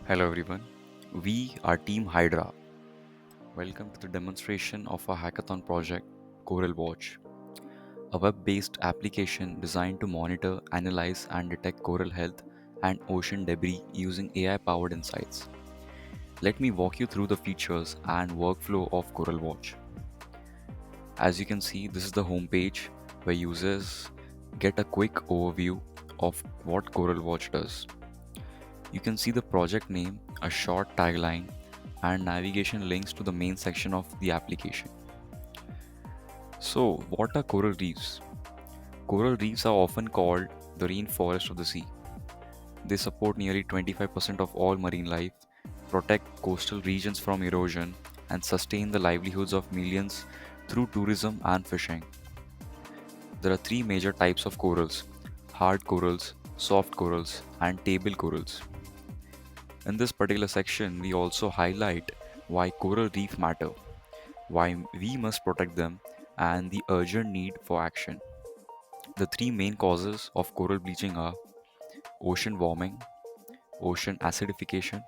Hello everyone, we are Team Hydra. Welcome to the demonstration of our hackathon project, Coral Watch, a web based application designed to monitor, analyze, and detect coral health and ocean debris using AI powered insights. Let me walk you through the features and workflow of Coral Watch. As you can see, this is the homepage where users get a quick overview of what Coral Watch does. You can see the project name, a short tagline, and navigation links to the main section of the application. So, what are coral reefs? Coral reefs are often called the rainforest of the sea. They support nearly 25% of all marine life, protect coastal regions from erosion, and sustain the livelihoods of millions through tourism and fishing. There are three major types of corals: hard corals, soft corals, and table corals. In this particular section, we also highlight why coral reef matter, why we must protect them, and the urgent need for action. The three main causes of coral bleaching are ocean warming, ocean acidification,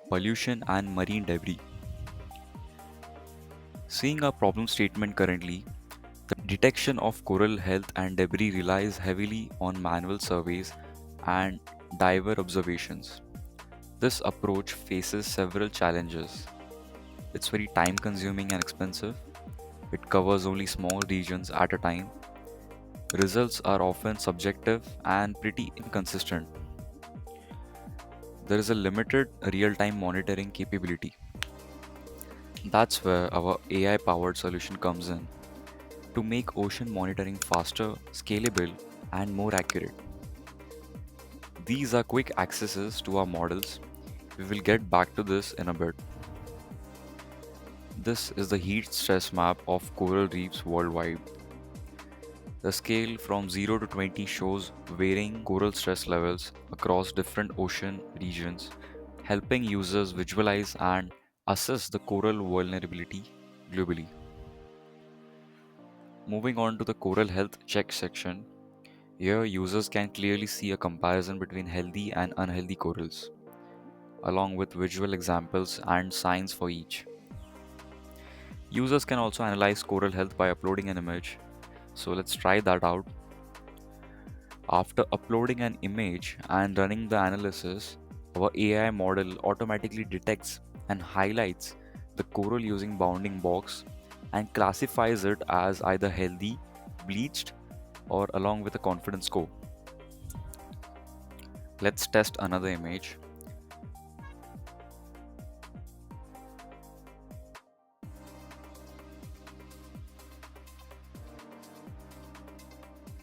pollution, and marine debris. Seeing our problem statement currently, the detection of coral health and debris relies heavily on manual surveys and diver observations. This approach faces several challenges. It's very time consuming and expensive. It covers only small regions at a time. Results are often subjective and pretty inconsistent. There is a limited real time monitoring capability. That's where our AI powered solution comes in to make ocean monitoring faster, scalable, and more accurate. These are quick accesses to our models. We will get back to this in a bit. This is the heat stress map of coral reefs worldwide. The scale from 0 to 20 shows varying coral stress levels across different ocean regions, helping users visualize and assess the coral vulnerability globally. Moving on to the coral health check section, here users can clearly see a comparison between healthy and unhealthy corals, along with visual examples and signs for each. Users can also analyze coral health by uploading an image. So let's try that out. After uploading an image and running the analysis, our AI model automatically detects and highlights the coral using bounding box and classifies it as either healthy, bleached, or along with a confidence score. Let's test another image.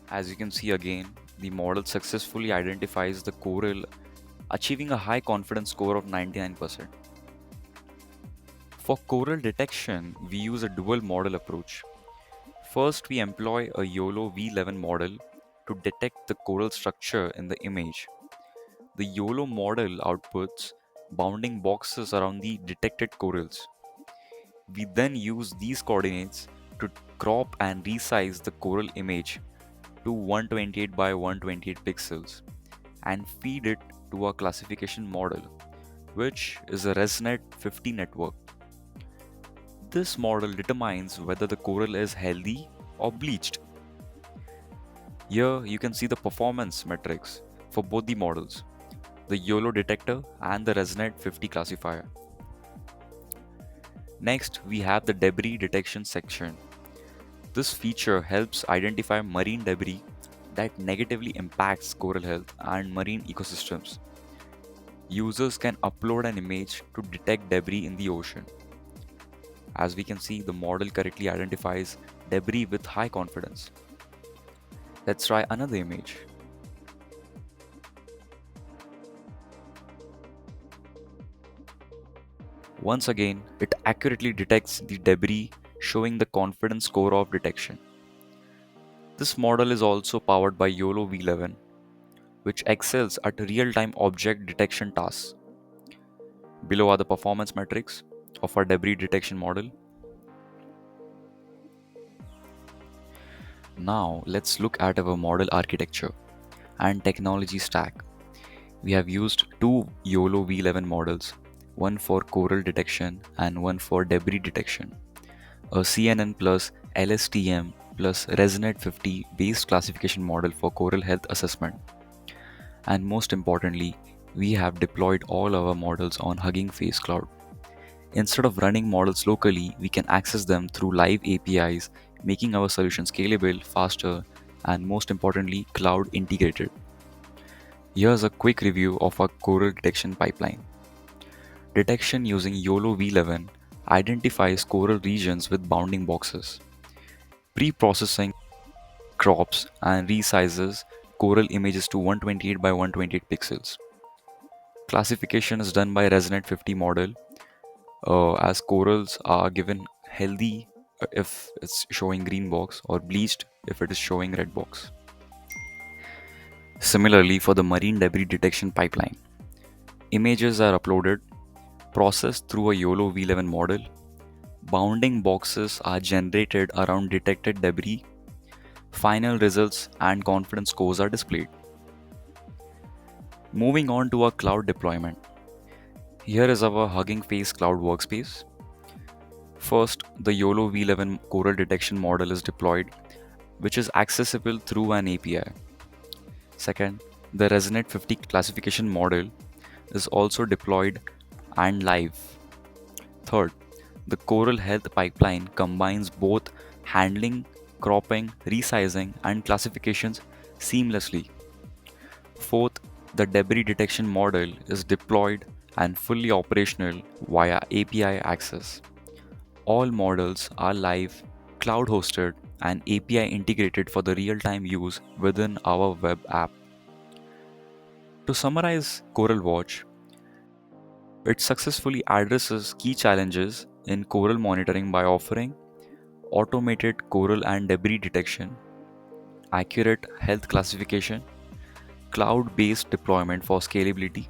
As you can see again, the model successfully identifies the coral, achieving a high confidence score of 99%. For coral detection, we use a dual model approach. First, we employ a YOLO V11 model to detect the coral structure in the image. The YOLO model outputs bounding boxes around the detected corals. We then use these coordinates to crop and resize the coral image to 128 by 128 pixels and feed it to our classification model, which is a ResNet 50 network. This model determines whether the coral is healthy or bleached. Here you can see the performance metrics for both the models, the YOLO detector and the ResNet 50 classifier. Next, we have the debris detection section. This feature helps identify marine debris that negatively impacts coral health and marine ecosystems. Users can upload an image to detect debris in the ocean. As we can see, the model correctly identifies debris with high confidence. Let's try another image. Once again, it accurately detects the debris, showing the confidence score of detection. This model is also powered by YOLO V11, which excels at real time object detection tasks. Below are the performance metrics of our debris detection model. Now, let's look at our model architecture and technology stack. We have used two YOLO V11 models, one for coral detection and one for debris detection, a CNN plus LSTM plus ResNet 50 based classification model for coral health assessment. And most importantly, we have deployed all our models on Hugging Face Cloud. Instead of running models locally, we can access them through live APIs, making our solution scalable, faster, and most importantly, cloud integrated. Here's a quick review of our coral detection pipeline. Detection using YOLO V11 identifies coral regions with bounding boxes. Pre-processing crops and resizes coral images to 128 by 128 pixels. Classification is done by ResNet 50 model, as corals are given healthy if it's showing green box or bleached if it is showing red box. Similarly, for the marine debris detection pipeline, images are uploaded, processed through a YOLO V11 model, bounding boxes are generated around detected debris, final results and confidence scores are displayed. Moving on to our cloud deployment. Here is our Hugging Face cloud workspace. First, the YOLO V11 coral detection model is deployed, which is accessible through an API. Second, the ResNet 50 classification model is also deployed and live. Third, the coral health pipeline combines both handling, cropping, resizing, and classifications seamlessly. Fourth, the debris detection model is deployed and fully operational via API access. All models are live, cloud hosted, and API integrated for the real time use within our web app. To summarize Coral Watch, it successfully addresses key challenges in coral monitoring by offering automated coral and debris detection, accurate health classification, cloud based deployment for scalability,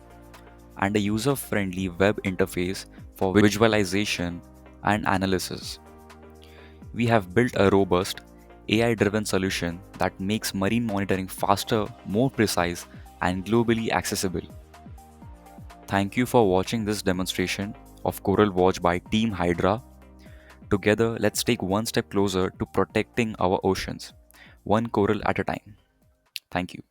and a user friendly web interface for visualization and analysis. We have built a robust, AI driven solution that makes marine monitoring faster, more precise, and globally accessible. Thank you for watching this demonstration of Coral Watch by Team Hydra. Together, let's take one step closer to protecting our oceans, one coral at a time. Thank you.